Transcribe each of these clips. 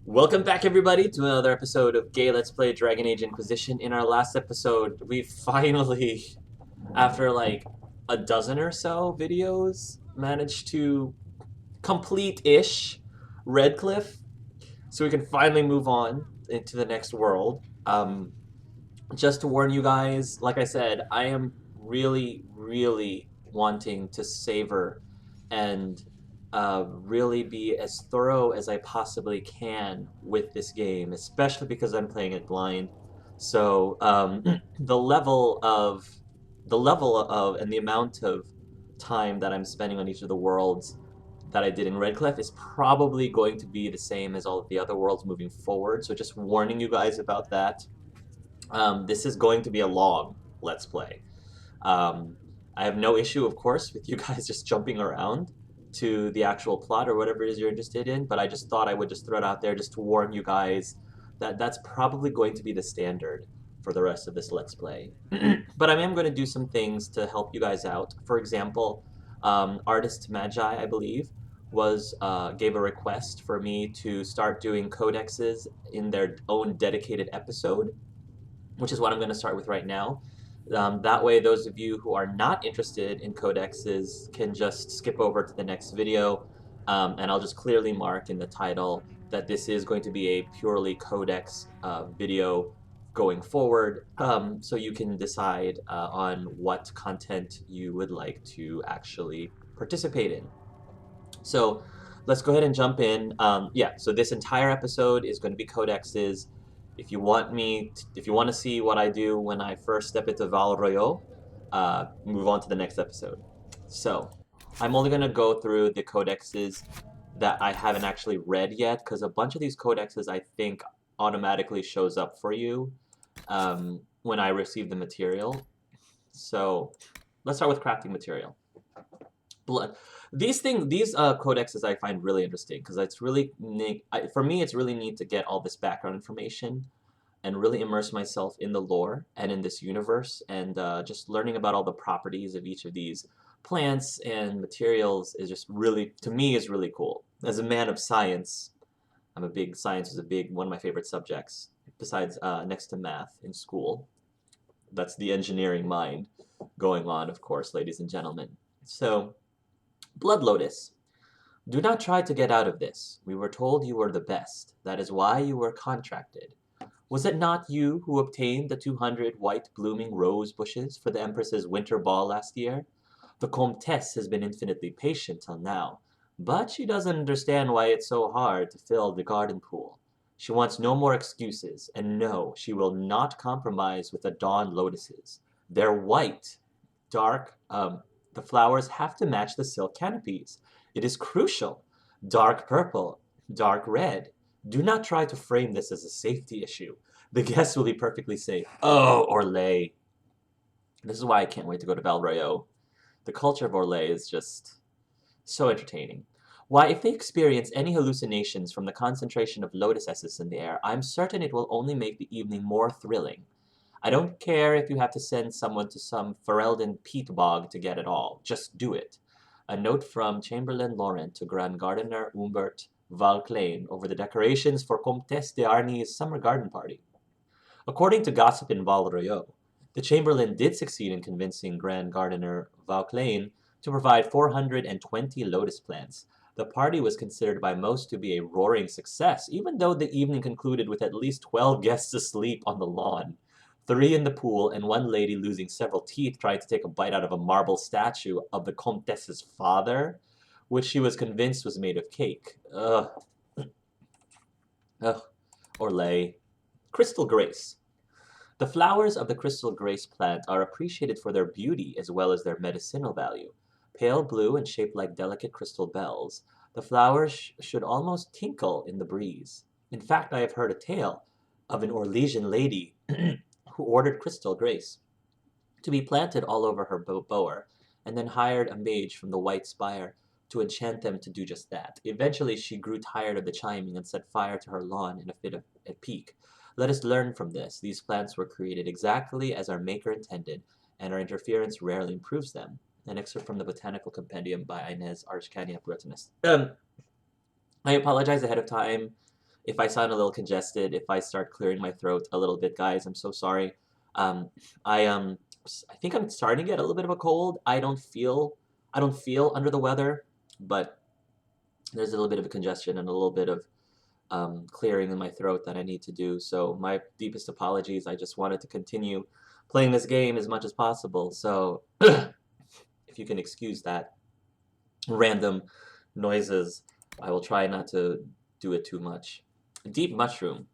Welcome back, everybody, to another episode of Gay Let's Play Dragon Age Inquisition. In our last episode, we finally, after like a dozen or so videos, managed to complete-ish Redcliffe, so we can finally move on into the next world. Just to warn you guys, like I said, I am really, really wanting to savor and really be as thorough as I possibly can with this game, especially because I'm playing it blind. So the level of and the amount of time that I'm spending on each of the worlds that I did in Redcliffe is probably going to be the same as all of the other worlds moving forward. So just warning you guys about that. This is going to be a long Let's Play. Um, I have no issue, of course, with you guys just jumping around to the actual plot or whatever it is you're interested in, but I just thought I would just throw it out there just to warn you guys that that's probably going to be the standard for the rest of this Let's Play. But I am going to do some things to help you guys out. For example, Artist Magi, I believe, was gave a request for me to start doing codexes in their own dedicated episode, which is what I'm going to start with right now. That way, those of you who are not interested in codexes can just skip over to the next video, and I'll just clearly mark in the title that this is going to be a purely codex video going forward, so you can decide on what content you would like to actually participate in. So let's go ahead and jump in. Yeah, so this entire episode is going to be codexes. If you want to see what I do when I first step into Val Royaux, move on to the next episode. So I'm only going to go through the codexes that I haven't actually read yet, because a bunch of these codexes I think automatically shows up for you when I receive the material. So let's start with crafting material. Blood. These codexes I find really interesting because it's really neat. For me, it's really neat to get all this background information and really immerse myself in the lore and in this universe, and just learning about all the properties of each of these plants and materials is just really, to me, is really cool. As a man of science, science is a big one of my favorite subjects, besides next to math in school. That's the engineering mind going on, of course, ladies and gentlemen. So, Blood Lotus. Do not try to get out of this. We were told you were the best. That is why you were contracted. Was it not you who obtained the 200 white blooming rose bushes for the Empress's winter ball last year? The Comtesse has been infinitely patient till now, but she doesn't understand why it's so hard to fill the garden pool. She wants no more excuses, and no, she will not compromise with the dawn lotuses. They're white, dark, the flowers have to match the silk canopies. It is crucial. Dark purple, dark red. Do not try to frame this as a safety issue. The guests will be perfectly safe. Oh, Orlais. This is why I can't wait to go to Val Royaux. The culture of Orlais is just so entertaining. Why, if they experience any hallucinations from the concentration of lotus essences in the air, I'm certain it will only make the evening more thrilling. I don't care if you have to send someone to some Ferelden peat bog to get it all. Just do it. A note from Chamberlain Laurent to Grand Gardener Humbert Valclain over the decorations for Comtesse de Arny's summer garden party. According to gossip in Val Royaux, the Chamberlain did succeed in convincing Grand Gardener Valclain to provide 420 lotus plants. The party was considered by most to be a roaring success, even though the evening concluded with at least 12 guests asleep on the lawn. 3 in the pool, and one lady losing several teeth trying to take a bite out of a marble statue of the Comtesse's father, which she was convinced was made of cake. Ugh. Ugh. Orlais. Crystal Grace. The flowers of the Crystal Grace plant are appreciated for their beauty as well as their medicinal value. Pale blue and shaped like delicate crystal bells, the flowers should almost tinkle in the breeze. In fact, I have heard a tale of an Orlesian lady who ordered Crystal Grace to be planted all over her bower, and then hired a mage from the White Spire to enchant them to do just that. Eventually, she grew tired of the chiming and set fire to her lawn in a fit of pique. Let us learn from this. These plants were created exactly as our Maker intended, and our interference rarely improves them. An excerpt from the Botanical Compendium by Inez Arshkania Bretonist. I apologize ahead of time If I sound a little congested, if I start clearing my throat a little bit, guys, I'm so sorry. Um, I think I'm starting to get a little bit of a cold. I don't feel under the weather, but there's a little bit of a congestion and a little bit of clearing in my throat that I need to do. So my deepest apologies. I just wanted to continue playing this game as much as possible. So if you can excuse that random noises, I will try not to do it too much. Deep mushroom.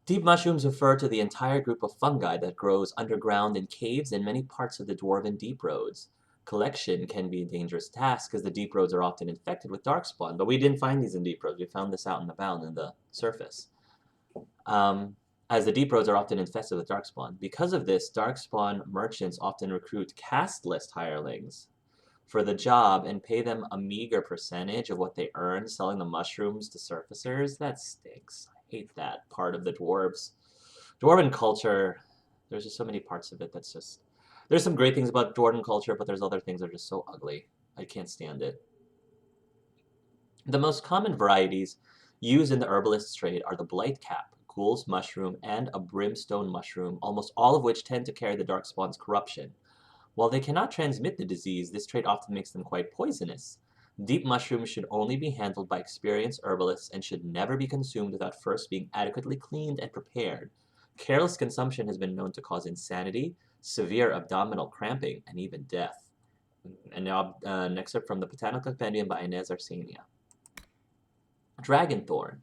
Deep mushrooms refer to the entire group of fungi that grows underground in caves in many parts of the dwarven deep roads. Collection can be a dangerous task because the deep roads are often infected with darkspawn, but we didn't find these in deep roads. We found this out and about in the surface. As the deep roads are often infested with darkspawn. Because of this, darkspawn merchants often recruit caste list hirelings for the job and pay them a meager percentage of what they earn selling the mushrooms to surfacers. That stinks. I hate that part of the dwarves. Dwarven culture, there's just so many parts of it that's just... There's some great things about dwarven culture, but there's other things that are just so ugly. I can't stand it. The most common varieties used in the herbalist's trade are the blightcap, ghoul's mushroom, and a brimstone mushroom, almost all of which tend to carry the darkspawn's corruption. While they cannot transmit the disease, this trait often makes them quite poisonous. Deep mushrooms should only be handled by experienced herbalists and should never be consumed without first being adequately cleaned and prepared. Careless consumption has been known to cause insanity, severe abdominal cramping, and even death. And now, an excerpt from the Botanical Compendium by Inez Arsenia. Dragonthorn.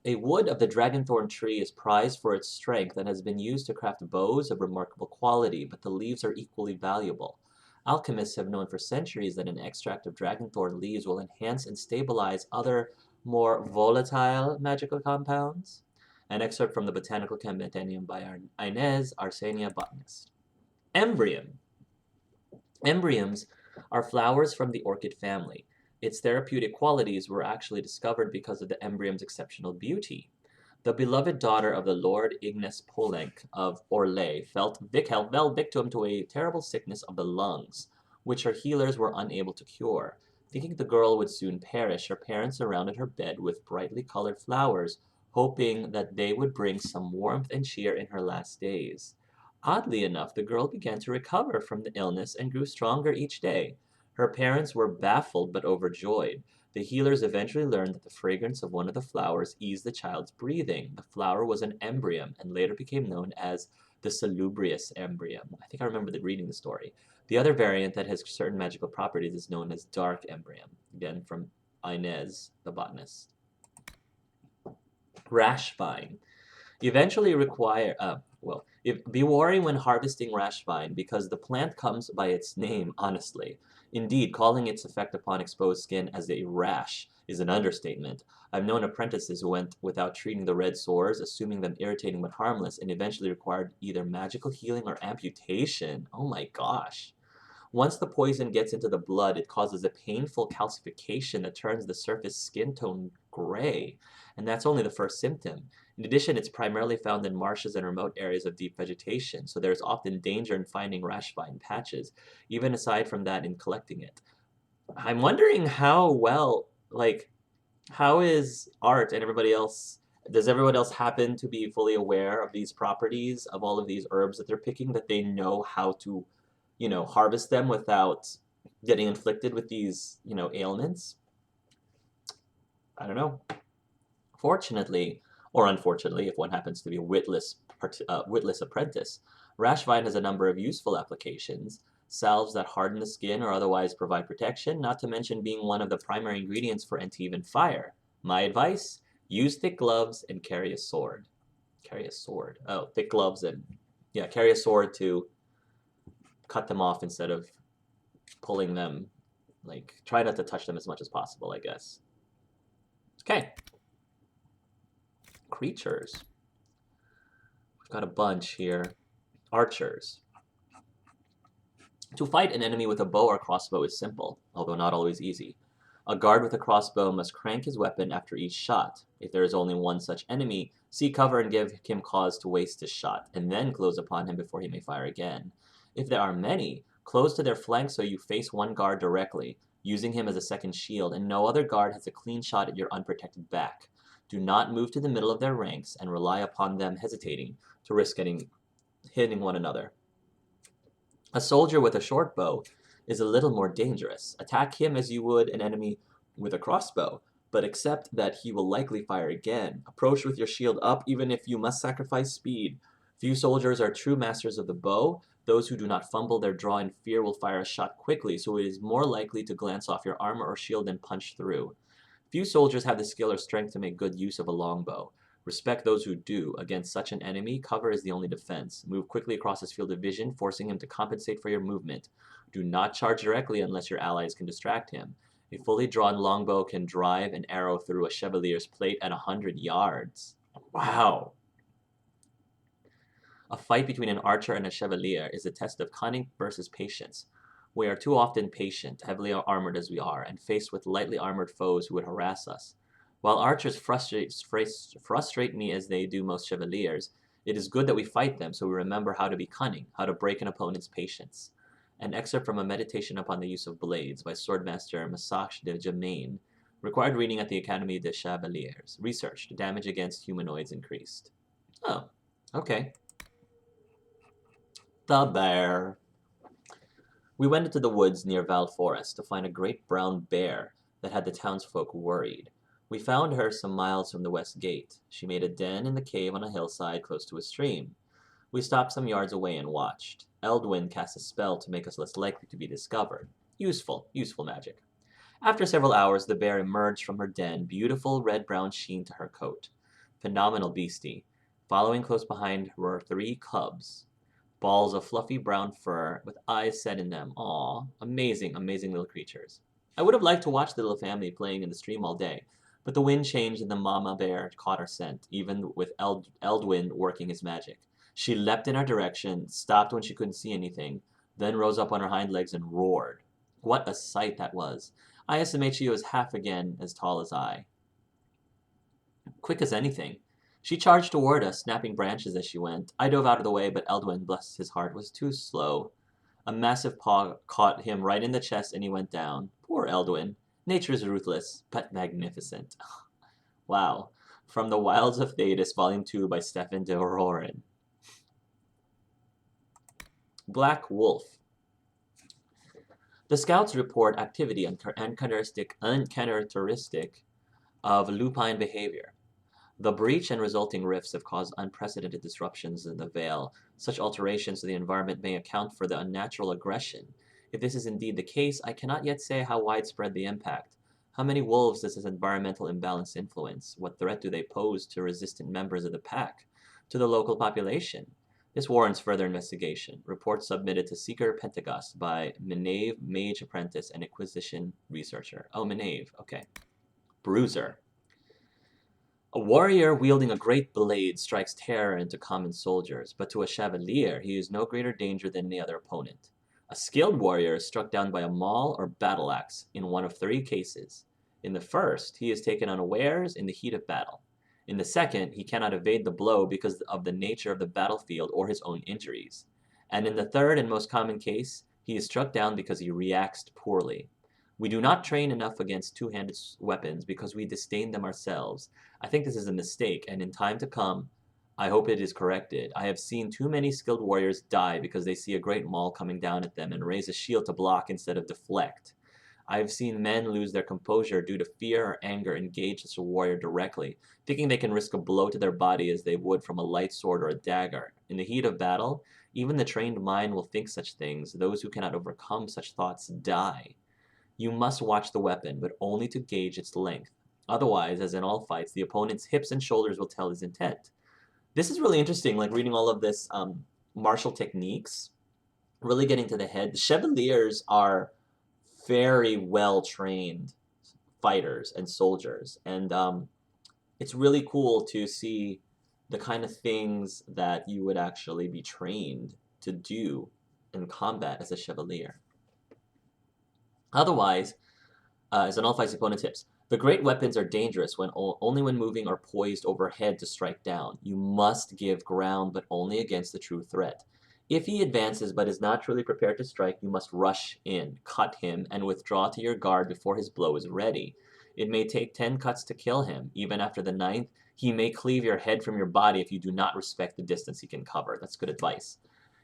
A wood of the dragonthorn tree is prized for its strength and has been used to craft bows of remarkable quality, but the leaves are equally valuable. Alchemists have known for centuries that an extract of dragonthorn leaves will enhance and stabilize other, more volatile magical compounds. An excerpt from the Botanical Compendium by Inez Arsenia, botanist. Embryon. Embryons are flowers from the orchid family. Its therapeutic qualities were actually discovered because of the embryon's exceptional beauty. The beloved daughter of the Lord Ignace Poulenc of Orlais fell victim to a terrible sickness of the lungs, which her healers were unable to cure. Thinking the girl would soon perish, her parents surrounded her bed with brightly colored flowers, hoping that they would bring some warmth and cheer in her last days. Oddly enough, the girl began to recover from the illness and grew stronger each day. Her parents were baffled but overjoyed. The healers eventually learned that the fragrance of one of the flowers eased the child's breathing. The flower was an embryum and later became known as the salubrious embryum. I think I remember reading the story. The other variant that has certain magical properties is known as dark embryum. Again, from Inez, the botanist. Rash vine. Eventually require, be wary when harvesting rash vine because the plant comes by its name, honestly. Indeed, calling its effect upon exposed skin as a rash is an understatement. I've known apprentices who went without treating the red sores, assuming them irritating but harmless, and eventually required either magical healing or amputation. Oh my gosh. Once the poison gets into the blood, it causes a painful calcification that turns the surface skin tone gray, and that's only the first symptom. In addition, it's primarily found in marshes and remote areas of deep vegetation, so there's often danger in finding rash vine patches, even aside from that in collecting it. I'm wondering how well, how is Art and everybody else, does everyone else happen to be fully aware of these properties, of all of these herbs that they're picking, that they know how to harvest them without getting inflicted with these, ailments? I don't know. Fortunately, or unfortunately, if one happens to be a witless apprentice, Rashvine has a number of useful applications. Salves that harden the skin or otherwise provide protection, not to mention being one of the primary ingredients for anti-even fire. My advice, use thick gloves and carry a sword. Carry a sword. Oh, thick gloves and, yeah, carry a sword to cut them off instead of pulling them. Try not to touch them as much as possible, I guess. Okay. Creatures. We've got a bunch here. Archers. To fight an enemy with a bow or crossbow is simple, although not always easy. A guard with a crossbow must crank his weapon after each shot. If there is only one such enemy, seek cover and give him cause to waste his shot, and then close upon him before he may fire again. If there are many, close to their flanks so you face one guard directly, using him as a second shield, and no other guard has a clean shot at your unprotected back. Do not move to the middle of their ranks and rely upon them hesitating to risk hitting one another. A soldier with a short bow is a little more dangerous. Attack him as you would an enemy with a crossbow, but accept that he will likely fire again. Approach with your shield up, even if you must sacrifice speed. Few soldiers are true masters of the bow. Those who do not fumble their draw in fear will fire a shot quickly, so it is more likely to glance off your armor or shield than punch through. Few soldiers have the skill or strength to make good use of a longbow. Respect those who do. Against such an enemy, cover is the only defense. Move quickly across his field of vision, forcing him to compensate for your movement. Do not charge directly unless your allies can distract him. A fully drawn longbow can drive an arrow through a chevalier's plate at 100 yards. Wow! A fight between an archer and a chevalier is a test of cunning versus patience. We are too often patient, heavily armored as we are, and faced with lightly armored foes who would harass us. While archers frustrate me as they do most chevaliers, it is good that we fight them so we remember how to be cunning, how to break an opponent's patience. An excerpt from a meditation upon the use of blades by swordmaster Masach de Germain, required reading at the Academy des Chevaliers. Researched. Damage against humanoids increased. Oh, okay. The bear. We went into the woods near Val Forest to find a great brown bear that had the townsfolk worried. We found her some miles from the west gate. She made a den in the cave on a hillside close to a stream. We stopped some yards away and watched. Eldwin cast a spell to make us less likely to be discovered. Useful magic. After several hours, the bear emerged from her den, beautiful red-brown sheen to her coat. Phenomenal beastie. Following close behind were 3 cubs. Balls of fluffy brown fur with eyes set in them. Aw, amazing little creatures. I would have liked to watch the little family playing in the stream all day, but the wind changed and the mama bear caught our scent, even with Eldwin working his magic. She leapt in our direction, stopped when she couldn't see anything, then rose up on her hind legs and roared. What a sight that was. I estimate she was half again as tall as I. Quick as anything. She charged toward us, snapping branches as she went. I dove out of the way, but Eldwin, bless his heart, was too slow. A massive paw caught him right in the chest and he went down. Poor Eldwin. Nature is ruthless, but magnificent. Wow. From the Wilds of Thetis, Volume 2 by Stefan de Roren. Black Wolf. The scouts report activity uncharacteristic of lupine behavior. The breach and resulting rifts have caused unprecedented disruptions in the Vale. Such alterations to the environment may account for the unnatural aggression. If this is indeed the case, I cannot yet say how widespread the impact. How many wolves does this environmental imbalance influence? What threat do they pose to resistant members of the pack? To the local population? This warrants further investigation. Report submitted to Seeker Pentagast by Menave, Mage Apprentice, and Inquisition Researcher. Oh, Menave, okay. Bruiser. A warrior wielding a great blade strikes terror into common soldiers, but to a chevalier he is no greater danger than any other opponent. A skilled warrior is struck down by a maul or battle axe in one of 3 cases. In the first, he is taken unawares in the heat of battle. In the second, he cannot evade the blow because of the nature of the battlefield or his own injuries. And in the third and most common case, he is struck down because he reacts poorly. We do not train enough against two-handed weapons because we disdain them ourselves. I think this is a mistake, and in time to come, I hope it is corrected. I have seen too many skilled warriors die because they see a great maul coming down at them and raise a shield to block instead of deflect. I have seen men lose their composure due to fear or anger engage such a warrior directly, thinking they can risk a blow to their body as they would from a light sword or a dagger. In the heat of battle, even the trained mind will think such things. Those who cannot overcome such thoughts die. You must watch the weapon, but only to gauge its length. Otherwise, as in all fights, the opponent's hips and shoulders will tell his intent. This is really interesting, like reading all of this martial techniques, really getting to the head. The Chevaliers are very well-trained fighters and soldiers, and it's really cool to see the kind of things that you would actually be trained to do in combat as a Chevalier. Otherwise, as an all fights opponent tips, the great weapons are dangerous only when moving or poised overhead to strike down. You must give ground, but only against the true threat. If he advances but is not truly prepared to strike, you must rush in, cut him, and withdraw to your guard before his blow is ready. It may take 10 cuts to kill him. Even after the 9th, he may cleave your head from your body if you do not respect the distance he can cover. That's good advice.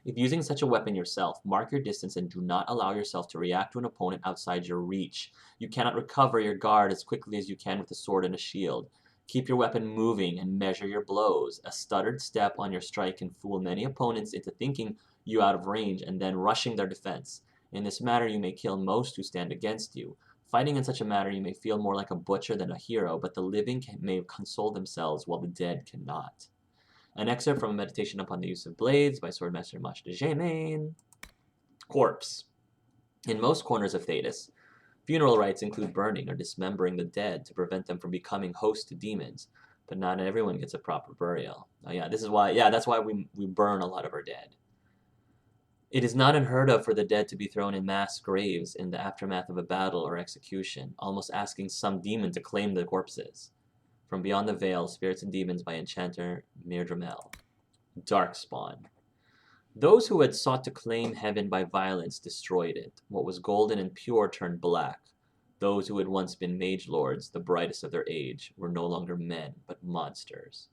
If using such a weapon yourself, mark your distance and do not allow yourself to react to an opponent outside your reach. You cannot recover your guard as quickly as you can with a sword and a shield. Keep your weapon moving and measure your blows. A stuttered step on your strike can fool many opponents into thinking you out of range and then rushing their defense. In this manner, you may kill most who stand against you. Fighting in such a manner, you may feel more like a butcher than a hero, but the living may console themselves while the dead cannot. An excerpt from a meditation upon the use of blades by Swordmaster Mach de Germain. Corpse. In most corners of Thedas, funeral rites include burning or dismembering the dead to prevent them from becoming host to demons, but not everyone gets a proper burial. Oh yeah, that's why we burn a lot of our dead. It is not unheard of for the dead to be thrown in mass graves in the aftermath of a battle or execution, almost asking some demon to claim the corpses. From Beyond the Veil, Spirits and Demons by Enchanter Mirdramel. Darkspawn. Those who had sought to claim heaven by violence destroyed it. What was golden and pure turned black. Those who had once been mage lords, the brightest of their age, were no longer men, but monsters.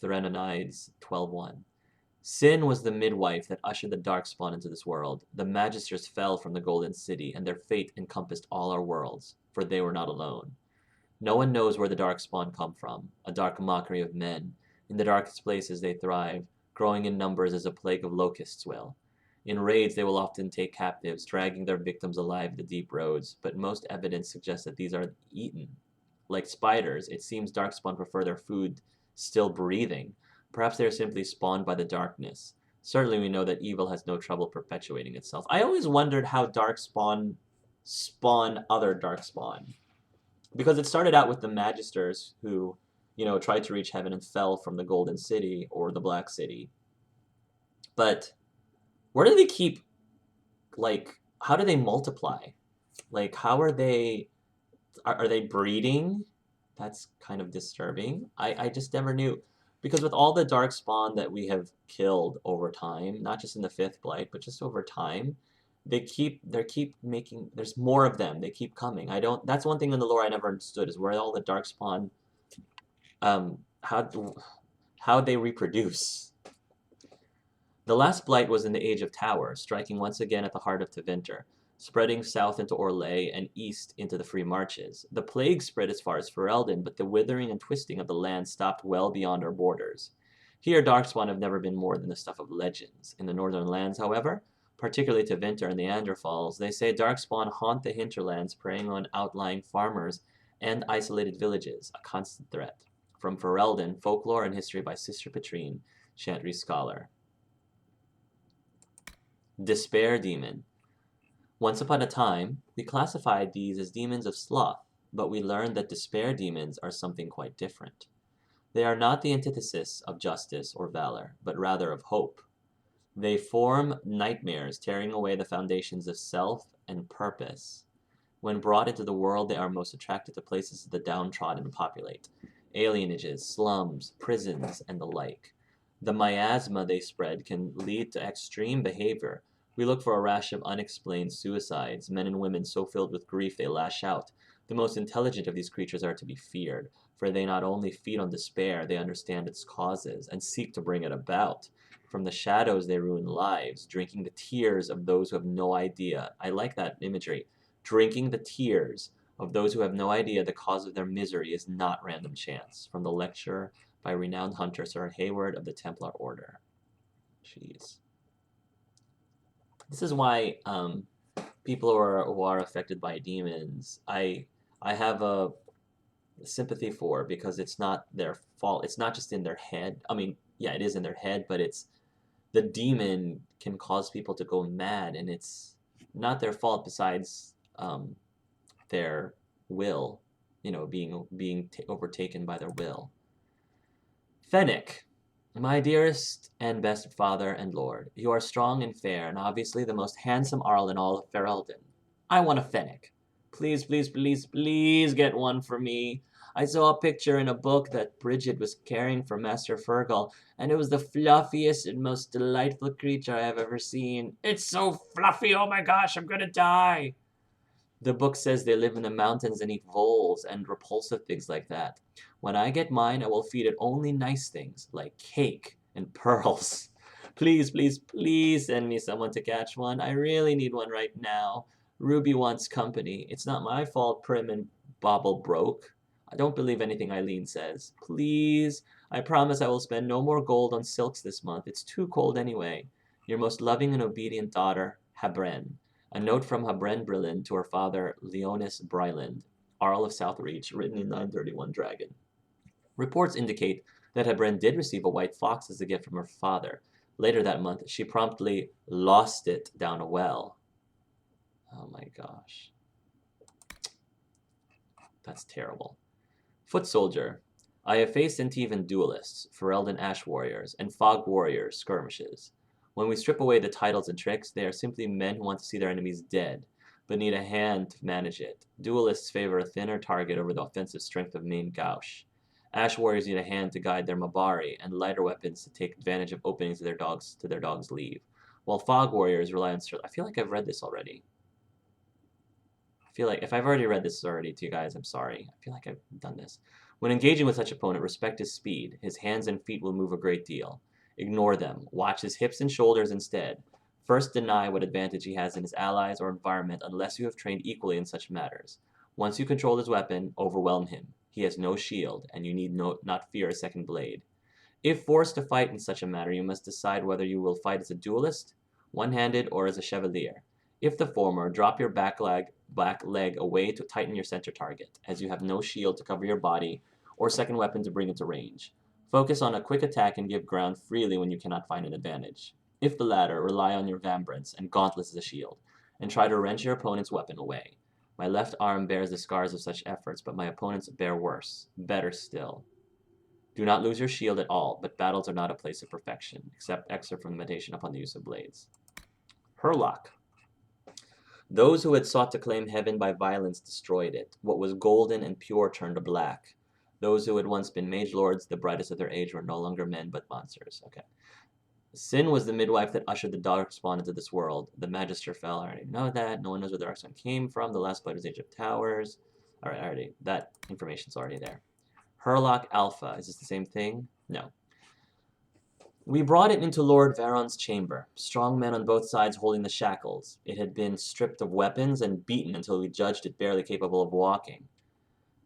Threnonides 12:1. Sin was the midwife that ushered the Darkspawn into this world. The Magisters fell from the Golden City, and their fate encompassed all our worlds, for they were not alone. No one knows where the Darkspawn come from, a dark mockery of men. In the darkest places they thrive, growing in numbers as a plague of locusts will. In raids they will often take captives, dragging their victims alive the deep roads, but most evidence suggests that these are eaten. Like spiders, it seems Darkspawn prefer their food still breathing. Perhaps they are simply spawned by the darkness. Certainly we know that evil has no trouble perpetuating itself. I always wondered how Darkspawn spawn other Darkspawn. Because it started out with the Magisters who, tried to reach heaven and fell from the Golden City or the Black City. But where do they keep, how do they multiply? How are they breeding? That's kind of disturbing. I just never knew. Because with all the Darkspawn that we have killed over time, not just in the 5th Blight, but just over time, there's more of them. They keep coming. That's one thing in the lore I never understood, is where all the Darkspawn, how they reproduce. The last Blight was in the Age of Tower, striking once again at the heart of Tevinter, spreading south into Orlais and east into the Free Marches. The plague spread as far as Ferelden, but the withering and twisting of the land stopped well beyond our borders. Here, Darkspawn have never been more than the stuff of legends. In the northern lands, however, particularly Tevinter and the Anderfalls, they say Darkspawn haunt the hinterlands, preying on outlying farmers and isolated villages, a constant threat. From Ferelden, Folklore and History by Sister Petrine, Chantry Scholar. Despair Demon. Once upon a time, we classified these as demons of sloth, but we learned that despair demons are something quite different. They are not the antithesis of justice or valor, but rather of hope. They form nightmares, tearing away the foundations of self and purpose. When brought into the world, they are most attracted to places the downtrodden populate, alienages, slums, prisons, and the like. The miasma they spread can lead to extreme behavior. We look for a rash of unexplained suicides, men and women so filled with grief they lash out. The most intelligent of these creatures are to be feared, for they not only feed on despair, they understand its causes, and seek to bring it about. From the shadows they ruin lives, drinking the tears of those who have no idea. I like that imagery. Drinking the tears of those who have no idea the cause of their misery is not random chance. From the lecture by renowned hunter Sir Hayward of the Templar Order. Jeez. This is why people who are affected by demons, I have a sympathy for, because it's not their fault. It's not just in their head. I mean, yeah, it is in their head, but the demon can cause people to go mad, and it's not their fault besides their will, being overtaken by their will. Fennec, my dearest and best father and lord, you are strong and fair, and obviously the most handsome Arl in all of Ferelden. I want a Fennec. Please, please, please, please get one for me. I saw a picture in a book that Bridget was caring for Master Fergal, and it was the fluffiest and most delightful creature I have ever seen. It's so fluffy, oh my gosh, I'm gonna die. The book says they live in the mountains and eat voles and repulsive things like that. When I get mine, I will feed it only nice things, like cake and pearls. Please, please, please send me someone to catch one. I really need one right now. Ruby wants company. It's not my fault Prim and Bobble broke. I don't believe anything Eileen says. Please, I promise I will spend no more gold on silks this month. It's too cold anyway. Your most loving and obedient daughter, Habren. A note from Habren Brillin to her father, Leonis Bryland, Earl of Southreach, written in 931 Dragon. Reports indicate that Habren did receive a white fox as a gift from her father. Later that month, she promptly lost it down a well. Oh my gosh. That's terrible. Foot Soldier. I have faced Antivan duelists, Ferelden Ash warriors, and Fog warriors skirmishes. When we strip away the titles and tricks, they are simply men who want to see their enemies dead, but need a hand to manage it. Duelists favor a thinner target over the offensive strength of main gauche. Ash warriors need a hand to guide their Mabari, and lighter weapons to take advantage of openings to their dogs' leave. While Fog warriors rely on I feel like I've read this already. I feel like if I've already read this already to you guys, I'm sorry. I feel like I've done this. When engaging with such opponent, respect his speed. His hands and feet will move a great deal. Ignore them. Watch his hips and shoulders instead. First, deny what advantage he has in his allies or environment unless you have trained equally in such matters. Once you control his weapon, overwhelm him. He has no shield, and you need not fear a second blade. If forced to fight in such a matter, you must decide whether you will fight as a duelist, one-handed, or as a chevalier. If the former, drop your back leg away to tighten your center target, as you have no shield to cover your body or second weapon to bring into range. Focus on a quick attack and give ground freely when you cannot find an advantage. If the latter, rely on your vambrance and gauntlets as a shield, and try to wrench your opponent's weapon away. My left arm bears the scars of such efforts, but my opponents bear worse. Better still. Do not lose your shield at all, but battles are not a place of perfection, except excerpt from the meditation upon the use of blades. Herlock. Those who had sought to claim heaven by violence destroyed it. What was golden and pure turned black. Those who had once been mage lords, the brightest of their age, were no longer men but monsters. Okay. Sin was the midwife that ushered the darkspawn into this world. The Magister fell. I already know that. No one knows where the darkspawn came from. The last blood was Age of Towers. Alright, that information's already there. Herlock Alpha. Is this the same thing? No. We brought it into Lord Varon's chamber, strong men on both sides holding the shackles. It had been stripped of weapons and beaten until we judged it barely capable of walking.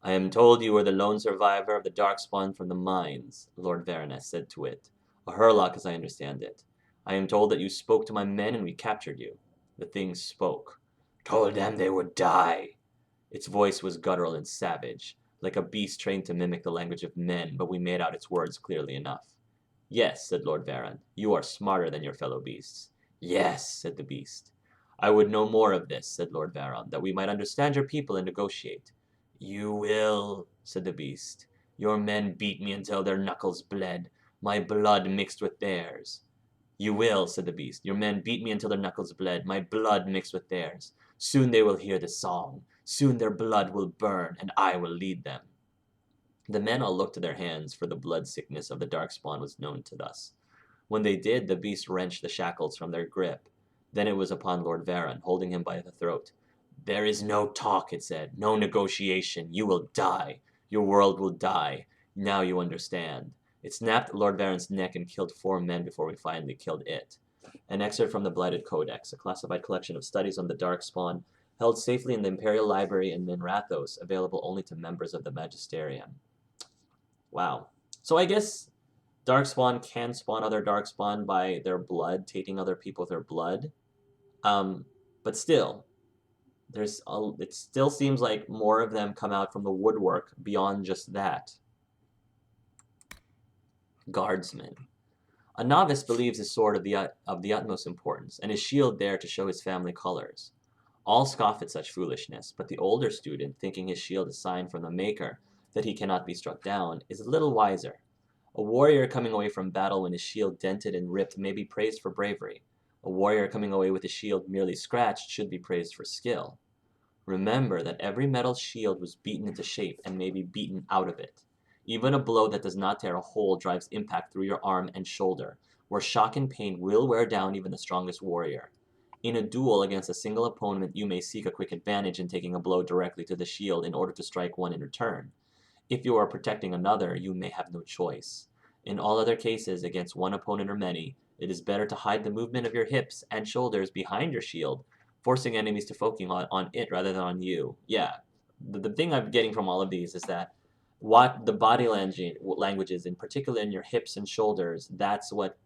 I am told you were the lone survivor of the darkspawn from the mines, Lord Varoness said to it. A Herlock, as I understand it. I am told that you spoke to my men and we captured you. The thing spoke. Told them they would die. Its voice was guttural and savage, like a beast trained to mimic the language of men, but we made out its words clearly enough. Yes, said Lord Varon, you are smarter than your fellow beasts. Yes, said the beast. I would know more of this, said Lord Varon, that we might understand your people and negotiate. You will, said the beast. Your men beat me until their knuckles bled, my blood mixed with theirs. You will, said the beast. Your men beat me until their knuckles bled, my blood mixed with theirs. Soon they will hear the song. Soon their blood will burn, and I will lead them. The men all looked to their hands, for the blood sickness of the darkspawn was known to us. When they did, the beast wrenched the shackles from their grip. Then it was upon Lord Varon, holding him by the throat. There is no talk, it said, no negotiation. You will die. Your world will die. Now you understand. It snapped Lord Varon's neck and killed 4 men before we finally killed it. An excerpt from the Blighted Codex, a classified collection of studies on the Darkspawn, held safely in the Imperial Library in Minrathos, available only to members of the Magisterium. Wow. So I guess Darkspawn can spawn other Darkspawn by their blood, tainting other people with their blood. But still, it still seems like more of them come out from the woodwork beyond just that. Guardsman. A novice believes his sword of the utmost importance, and his shield there to show his family colors. All scoff at such foolishness, but the older student, thinking his shield is sign from the Maker that he cannot be struck down, is a little wiser. A warrior coming away from battle when his shield dented and ripped may be praised for bravery. A warrior coming away with his shield merely scratched should be praised for skill. Remember that every metal shield was beaten into shape and may be beaten out of it. Even a blow that does not tear a hole drives impact through your arm and shoulder, where shock and pain will wear down even the strongest warrior. In a duel against a single opponent, you may seek a quick advantage in taking a blow directly to the shield in order to strike one in return. If you are protecting another, you may have no choice. In all other cases, against one opponent or many, it is better to hide the movement of your hips and shoulders behind your shield, forcing enemies to focus on it rather than on you. Yeah, the thing I'm getting from all of these is that what the body languages, in particular in your hips and shoulders, that's what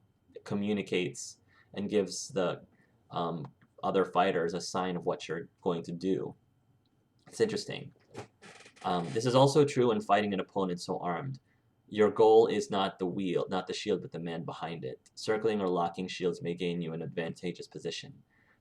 communicates and gives the um, other fighters a sign of what you're going to do. It's interesting. This is also true when fighting an opponent so armed. Your goal is not the wheel, not the shield, but the man behind it. Circling or locking shields may gain you an advantageous position.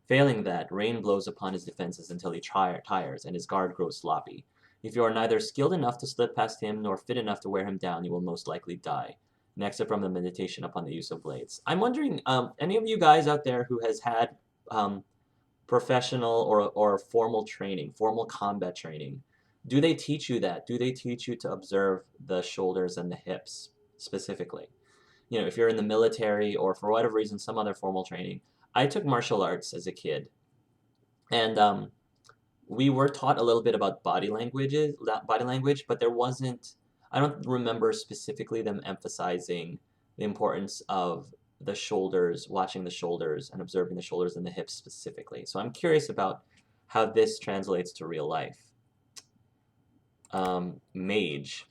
Failing that, rain blows upon his defenses until he tires and his guard grows sloppy. If you are neither skilled enough to slip past him nor fit enough to wear him down, you will most likely die. Next up from the meditation upon the use of blades. I'm wondering, any of you guys out there who has had um, professional or formal training, formal combat training, do they teach you that? Do they teach you to observe the shoulders and the hips specifically? You know, if you're in the military or for whatever reason, some other formal training. I took martial arts as a kid, and we were taught a little bit about body language, but there wasn't. I don't remember specifically them emphasizing the importance of the shoulders, watching the shoulders and observing the shoulders and the hips specifically. So I'm curious about how this translates to real life. Mage.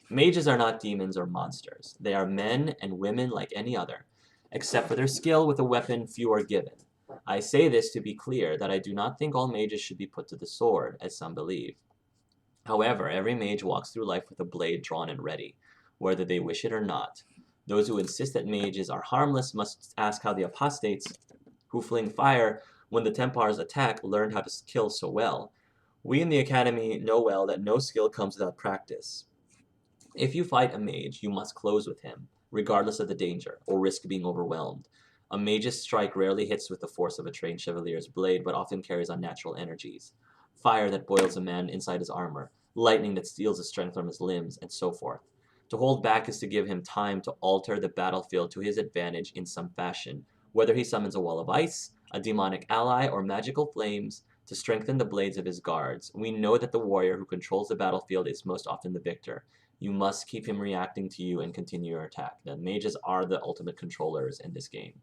Mages are not demons or monsters. They are men and women like any other, except for their skill with a weapon few are given. I say this to be clear that I do not think all mages should be put to the sword, as some believe. However, every mage walks through life with a blade drawn and ready, whether they wish it or not. Those who insist that mages are harmless must ask how the apostates, who fling fire when the Templars attack, learned how to kill so well. We in the Academy know well that no skill comes without practice. If you fight a mage, you must close with him, regardless of the danger, or risk being overwhelmed. A mage's strike rarely hits with the force of a trained chevalier's blade, but often carries unnatural energies. Fire that boils a man inside his armor, lightning that steals the strength from his limbs, and so forth. To hold back is to give him time to alter the battlefield to his advantage in some fashion, whether he summons a wall of ice, a demonic ally, or magical flames to strengthen the blades of his guards. We know that the warrior who controls the battlefield is most often the victor. You must keep him reacting to you and continue your attack. The mages are the ultimate controllers in this game.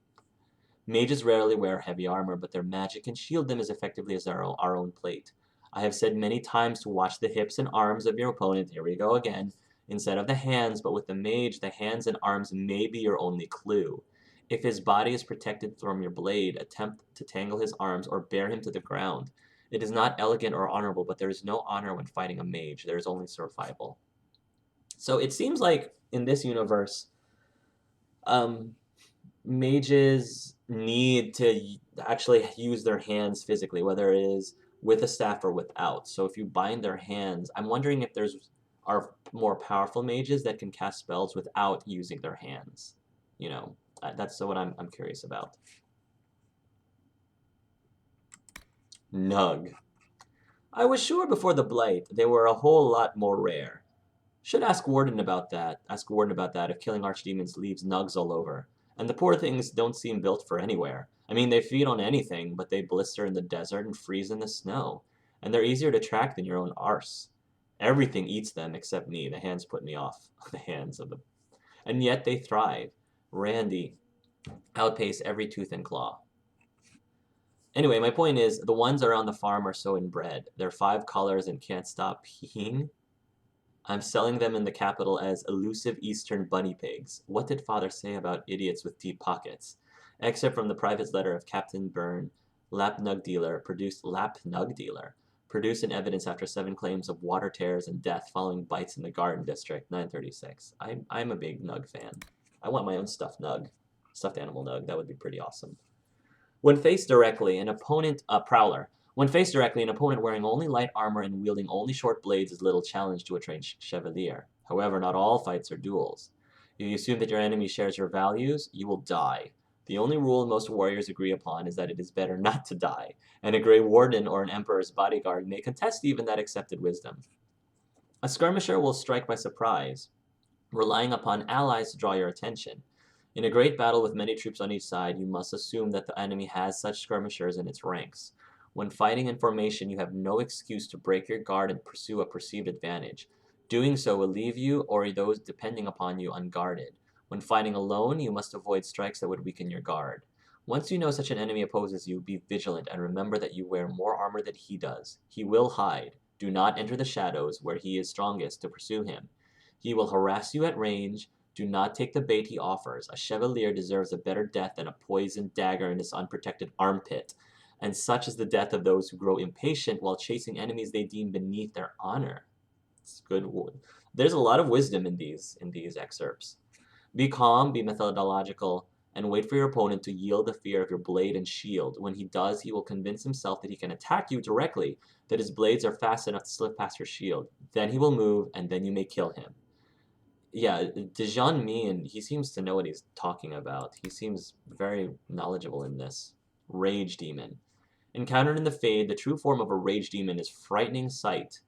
Mages rarely wear heavy armor, but their magic can shield them as effectively as our own plate. I have said many times to watch the hips and arms of your opponent, here we go again, instead of the hands, but with the mage, the hands and arms may be your only clue. If his body is protected from your blade, attempt to tangle his arms or bear him to the ground. It is not elegant or honorable, but there is no honor when fighting a mage. There is only survival. So it seems like in this universe, um, mages need to actually use their hands physically, whether it is with a staff or without. So if you bind their hands, I'm wondering if there's are more powerful mages that can cast spells without using their hands. You know, that's what I'm curious about. Nug. I was sure before the blight they were a whole lot more rare. Should ask Warden about that. Ask Warden about that if killing archdemons leaves nugs all over. And the poor things don't seem built for anywhere. I mean, they feed on anything, but they blister in the desert and freeze in the snow. And they're easier to track than your own arse. Everything eats them except me. The hands put me off. The hands of them. And yet they thrive. Randy outpace every tooth and claw. Anyway, my point is, the ones around the farm are so inbred. They're 5 colors and can't stop peeing. I'm selling them in the capital as elusive Eastern bunny pigs. What did father say about idiots with deep pockets? Excerpt from the private letter of Captain Byrne, Lapnug dealer, produced in evidence after 7 claims of water tears and death following bites in the Garden District, 936. I'm a big Nug fan. I want my own stuffed animal Nug. That would be pretty awesome. When faced directly, an opponent, Prowler. When faced directly, an opponent wearing only light armor and wielding only short blades is little challenge to a trained chevalier. However, not all fights are duels. If you assume that your enemy shares your values, you will die. The only rule most warriors agree upon is that it is better not to die, and a Grey Warden or an Emperor's bodyguard may contest even that accepted wisdom. A skirmisher will strike by surprise, relying upon allies to draw your attention. In a great battle with many troops on each side, you must assume that the enemy has such skirmishers in its ranks. When fighting in formation, you have no excuse to break your guard and pursue a perceived advantage. Doing so will leave you or those depending upon you unguarded. When fighting alone, you must avoid strikes that would weaken your guard. Once you know such an enemy opposes you, be vigilant and remember that you wear more armor than he does. He will hide. Do not enter the shadows where he is strongest to pursue him. He will harass you at range. Do not take the bait he offers. A chevalier deserves a better death than a poisoned dagger in his unprotected armpit. And such is the death of those who grow impatient while chasing enemies they deem beneath their honor. It's good. There's a lot of wisdom in these excerpts. Be calm, be methodological, and wait for your opponent to yield the fear of your blade and shield. When he does, he will convince himself that he can attack you directly, that his blades are fast enough to slip past your shield. Then he will move, and then you may kill him. Yeah, Dijon Mean, he seems to know what he's talking about. He seems very knowledgeable in this. Rage Demon. Encountered in the Fade, the true form of a Rage Demon is frightening sight.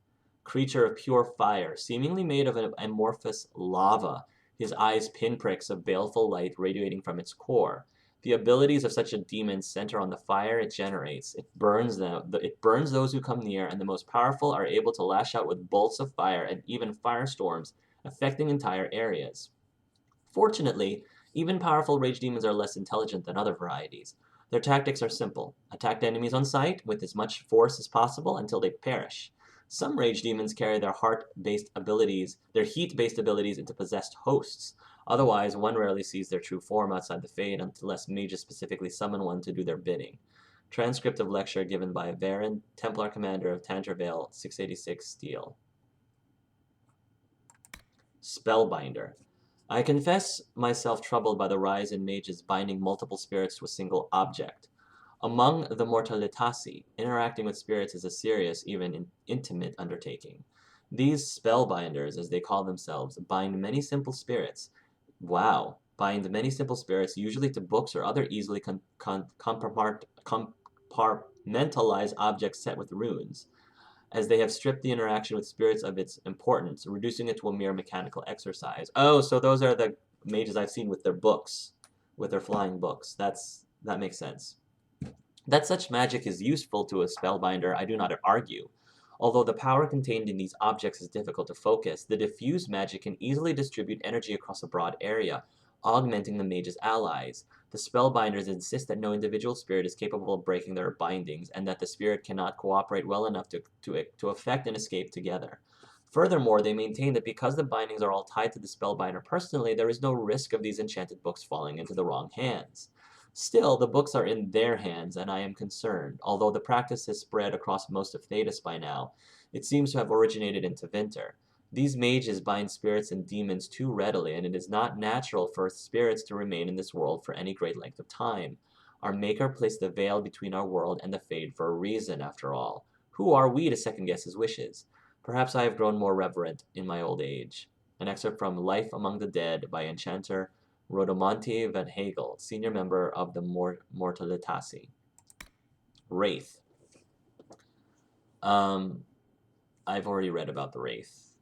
Creature of pure fire, seemingly made of an amorphous lava, his eyes pinpricks of baleful light radiating from its core. The abilities of such a demon center on the fire it generates. It burns those who come near, and the most powerful are able to lash out with bolts of fire and even firestorms, affecting entire areas. Fortunately, even powerful rage demons are less intelligent than other varieties. Their tactics are simple. Attack enemies on sight with as much force as possible until they perish. Some rage demons carry their heat-based abilities into possessed hosts. Otherwise, one rarely sees their true form outside the Fade unless mages specifically summon one to do their bidding. Transcript of lecture given by Varen, Templar Commander of Tangervale, 686 Steel. Spellbinder. I confess myself troubled by the rise in mages binding multiple spirits to a single object. Among the Mortalitasi, interacting with spirits is a serious, even intimate undertaking. These spellbinders, as they call themselves, bind many simple spirits. Wow. Bind many simple spirits, usually to books or other easily compartmentalized objects set with runes, as they have stripped the interaction with spirits of its importance, reducing it to a mere mechanical exercise. Oh, so those are the mages I've seen with their books, with their flying books. That makes sense. That such magic is useful to a spellbinder, I do not argue. Although the power contained in these objects is difficult to focus, the diffused magic can easily distribute energy across a broad area, augmenting the mage's allies. The spellbinders insist that no individual spirit is capable of breaking their bindings, and that the spirit cannot cooperate well enough to effect an escape together. Furthermore, they maintain that because the bindings are all tied to the spellbinder personally, there is no risk of these enchanted books falling into the wrong hands. Still, the books are in their hands, and I am concerned. Although the practice has spread across most of Thedas by now, it seems to have originated in Tevinter. These mages bind spirits and demons too readily, and it is not natural for spirits to remain in this world for any great length of time. Our Maker placed the veil between our world and the Fade for a reason, after all. Who are we to second-guess his wishes? Perhaps I have grown more reverent in my old age. An excerpt from Life Among the Dead by Enchanter Rodomonte Van Hagel, senior member of the Mortalitasi. Wraith. I've already read about the Wraith.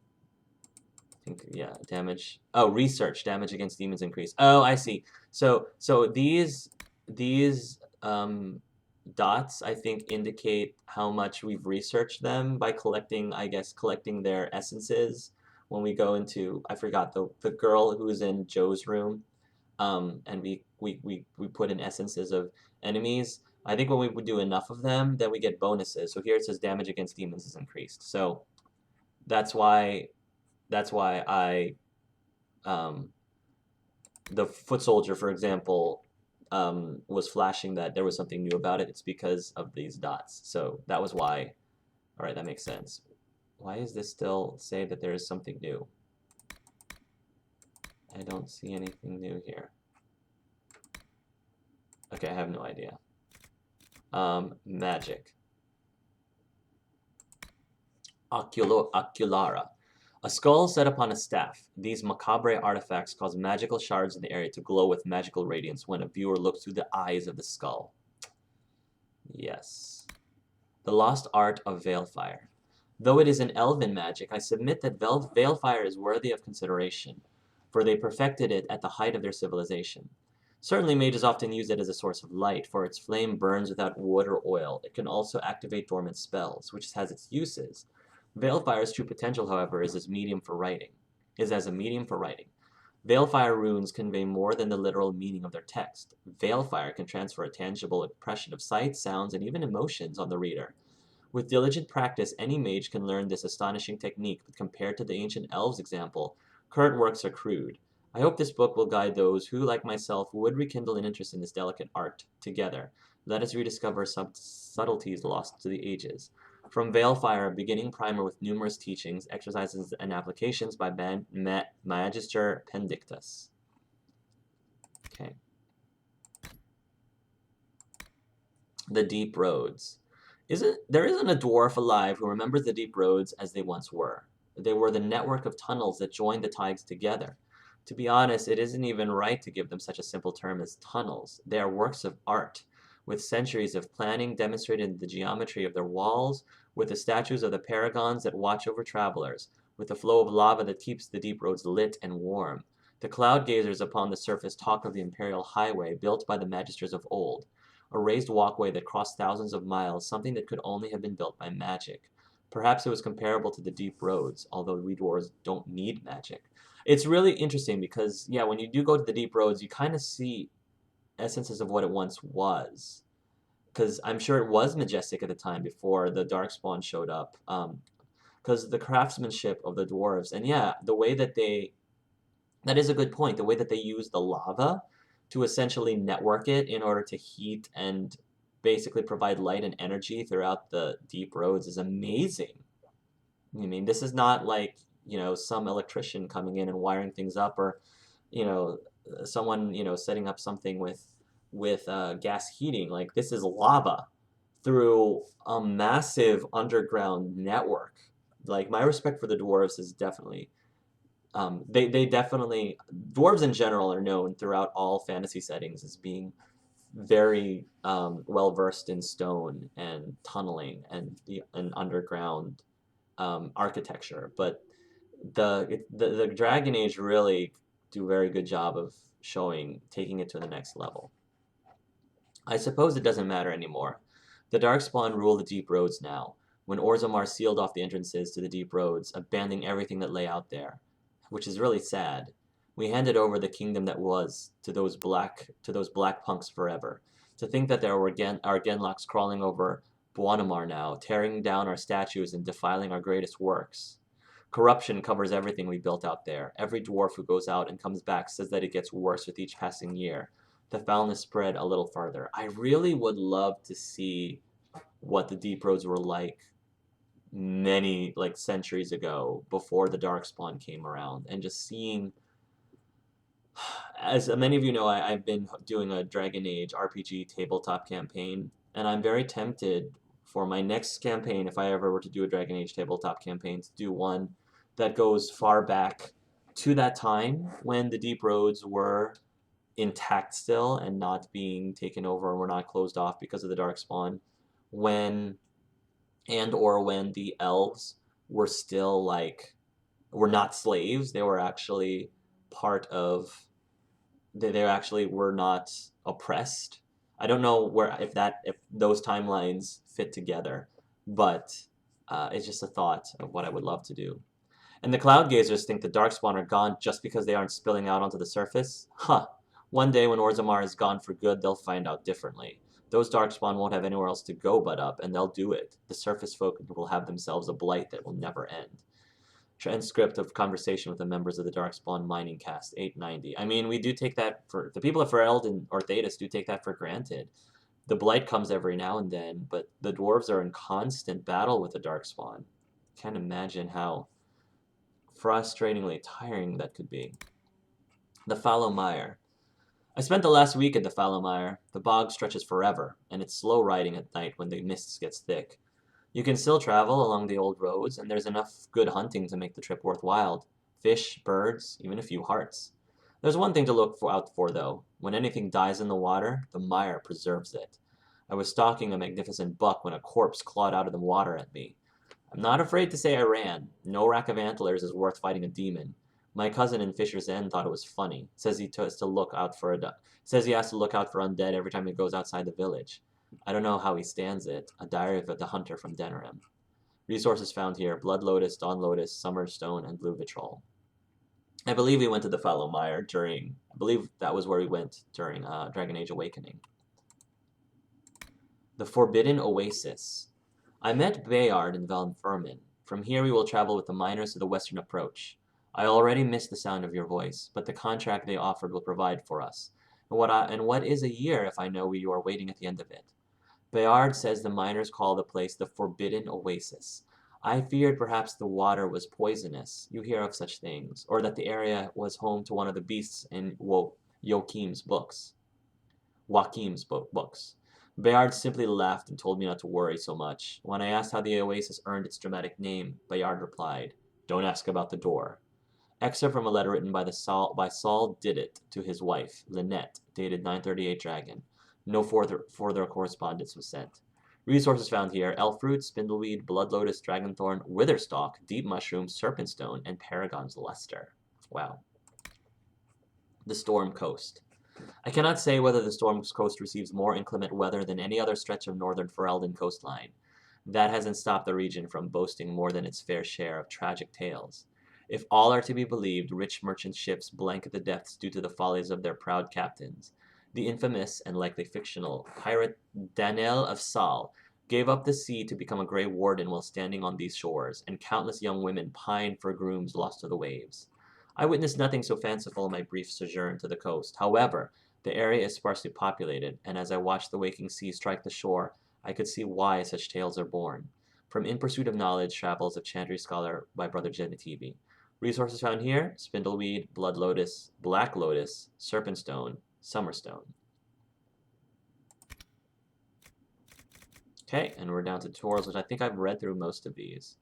I think, yeah, damage. Oh, research. Damage against demons increase. Oh, I see. So these dots, I think, indicate how much we've researched them by collecting, I guess, collecting their essences. When we go into, I forgot, the girl who's in Joe's room, and we put in essences of enemies. I think when we would do enough of them, then we get bonuses. So here it says damage against demons is increased. So that's why I the foot soldier, for example, was flashing that there was something new about it. It's because of these dots. So that was why. All right, that makes sense. Why is this still say that there is something new? I don't see anything new here. Okay, I have no idea. Magic. Oculara. A skull set upon a staff. These macabre artifacts cause magical shards in the area to glow with magical radiance when a viewer looks through the eyes of the skull. Yes. The lost art of Veilfire. Though it is an elven magic, I submit that Veilfire is worthy of consideration. for they perfected it at the height of their civilization. Certainly, mages often use it as a source of light, for its flame burns without wood or oil. It can also activate dormant spells, which has its uses. Valefire's true potential, however, is as a medium for writing. Veilfire runes convey more than the literal meaning of their text. Veilfire can transfer a tangible impression of sight, sounds, and even emotions on the reader. With diligent practice, any mage can learn this astonishing technique, but compared to the ancient elves' example, current works are crude. I hope this book will guide those who, like myself, would rekindle an interest in this delicate art. Together, let us rediscover subtleties lost to the ages. From Veilfire, a beginning primer with numerous teachings, exercises, and applications by Magister Pendictus. Okay. The Deep Roads. There isn't a dwarf alive who remembers the deep roads as they once were. They were the network of tunnels that joined the tides together. To be honest, it isn't even right to give them such a simple term as tunnels. They are works of art, with centuries of planning demonstrated in the geometry of their walls, with the statues of the paragons that watch over travelers, with the flow of lava that keeps the deep roads lit and warm. The cloud gazers upon the surface talk of the imperial highway built by the magisters of old, a raised walkway that crossed thousands of miles, something that could only have been built by magic. Perhaps it was comparable to the deep roads, although we dwarves don't need magic. It's really interesting because, yeah, when you do go to the deep roads, you kind of see essences of what it once was. Because I'm sure it was majestic at the time before the Darkspawn showed up. Because the craftsmanship of the dwarves, and yeah, the way that that is a good point, the way that they use the lava to essentially network it in order to heat and basically provide light and energy throughout the deep roads is amazing. I mean, this is not like, some electrician coming in and wiring things up, or, someone, setting up something with gas heating. Like, this is lava through a massive underground network. Like, my respect for the dwarves is definitely they definitely, dwarves in general are known throughout all fantasy settings as being very well versed in stone and tunneling and underground architecture. But the Dragon Age really do a very good job of taking it to the next level. I suppose it doesn't matter anymore. The Darkspawn rule the deep roads now, when Orzammar sealed off the entrances to the deep roads, abandoning everything that lay out there, which is really sad. We handed over the kingdom that was to those black punks forever. To think that there were our Genlocks crawling over Buonamar now, tearing down our statues and defiling our greatest works. Corruption covers everything we built out there. Every dwarf who goes out and comes back says that it gets worse with each passing year. The foulness spread a little farther. I really would love to see what the deep roads were like many centuries ago before the Darkspawn came around, and just seeing, as many of you know, I've been doing a Dragon Age RPG tabletop campaign, and I'm very tempted for my next campaign, if I ever were to do a Dragon Age tabletop campaign, to do one that goes far back to that time when the deep roads were intact still and not being taken over and were not closed off because of the Darkspawn, when the elves were still were not slaves. They were actually part of, they actually were not oppressed. I don't know if those timelines fit together, but it's just a thought of what I would love to do. And the Cloud Gazers think the Darkspawn are gone just because they aren't spilling out onto the surface? Huh. One day when Orzammar is gone for good, they'll find out differently. Those Darkspawn won't have anywhere else to go but up, and they'll do it. The surface folk will have themselves a blight that will never end. Transcript of conversation with the members of the Darkspawn mining cast, 890. I mean, we do take that for, the people of Ferelden or Thedas do take that for granted. The blight comes every now and then, but the dwarves are in constant battle with the Darkspawn. Can't imagine how frustratingly tiring that could be. The Fallow Mire. I spent the last week at the Fallow Mire. The bog stretches forever, and it's slow riding at night when the mist gets thick. You can still travel along the old roads, and there's enough good hunting to make the trip worthwhile. Fish, birds, even a few hearts. There's one thing to look out for, though. When anything dies in the water, the mire preserves it. I was stalking a magnificent buck when a corpse clawed out of the water at me. I'm not afraid to say I ran. No rack of antlers is worth fighting a demon. My cousin in Fisher's End thought it was funny. Says he has to look out for says he has to look out for undead every time he goes outside the village. I don't know how he stands it. A diary of the hunter from Denerim. Resources found here: Blood Lotus, Dawn Lotus, Summer Stone, and Blue Vitriol. I believe we went to the Fallow Mire during. I believe that was where we went during Dragon Age Awakening. The Forbidden Oasis. I met Bayard in Valfermin. From here we will travel with the miners to the western approach. I already miss the sound of your voice, but the contract they offered will provide for us. And what is a year if I know you are waiting at the end of it? Bayard says the miners call the place the Forbidden Oasis. I feared perhaps the water was poisonous. You hear of such things, or that the area was home to one of the beasts in Joachim's books. Books. Bayard simply laughed and told me not to worry so much. When I asked how the oasis earned its dramatic name, Bayard replied, "Don't ask about the door." Excerpt from a letter written by Saul Didit to his wife, Lynette, dated 938 Dragon. No further correspondence was sent. Resources found here: elf fruit, spindleweed, blood lotus, dragonthorn, witherstock, deep mushroom, serpentstone, and Paragon's luster. Wow. The Storm Coast. I cannot say whether the Storm Coast receives more inclement weather than any other stretch of northern Ferelden coastline. That hasn't stopped the region from boasting more than its fair share of tragic tales. If all are to be believed, rich merchant ships blanket the depths due to the follies of their proud captains. The infamous and likely fictional pirate Danel of Sal gave up the sea to become a Grey Warden while standing on these shores, and countless young women pined for grooms lost to the waves. I witnessed nothing so fanciful in my brief sojourn to the coast. However, the area is sparsely populated, and as I watched the waking sea strike the shore, I could see why such tales are born. From In Pursuit of Knowledge, Travels of Chantry Scholar by Brother Genetivi. Resources found here: Spindleweed, Blood Lotus, Black Lotus, Serpentstone, Summerstone. Okay, and we're down to tutorials, which I think I've read through most of these.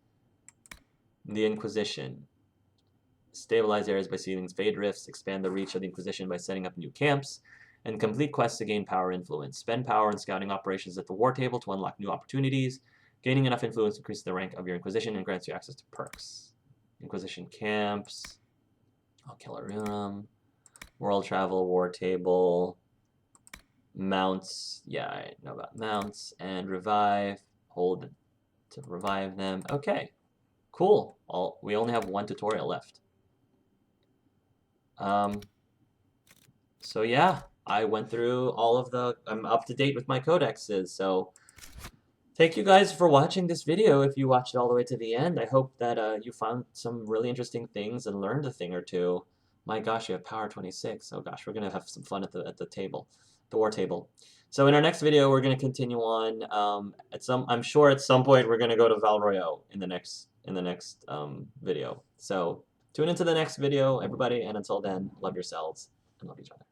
The Inquisition. Stabilize areas by sealing fade rifts, expand the reach of the Inquisition by setting up new camps, and complete quests to gain power influence. Spend power in scouting operations at the war table to unlock new opportunities. Gaining enough influence increases the rank of your Inquisition and grants you access to perks. Inquisition camps. Alcalarum. World travel, war table. Mounts. Yeah, I know about mounts. And revive. Hold to revive them. Okay. Cool. We only have one tutorial left. So yeah, I went through all of I'm up to date with my codexes, so thank you guys for watching this video if you watched it all the way to the end. I hope that you found some really interesting things and learned a thing or two. My gosh, you have power 26. Oh gosh, we're gonna have some fun at the table, the war table. So in our next video, we're gonna continue on. I'm sure at some point we're gonna go to Val Royeaux in the next video. So tune into the next video, everybody, and until then, love yourselves and love each other.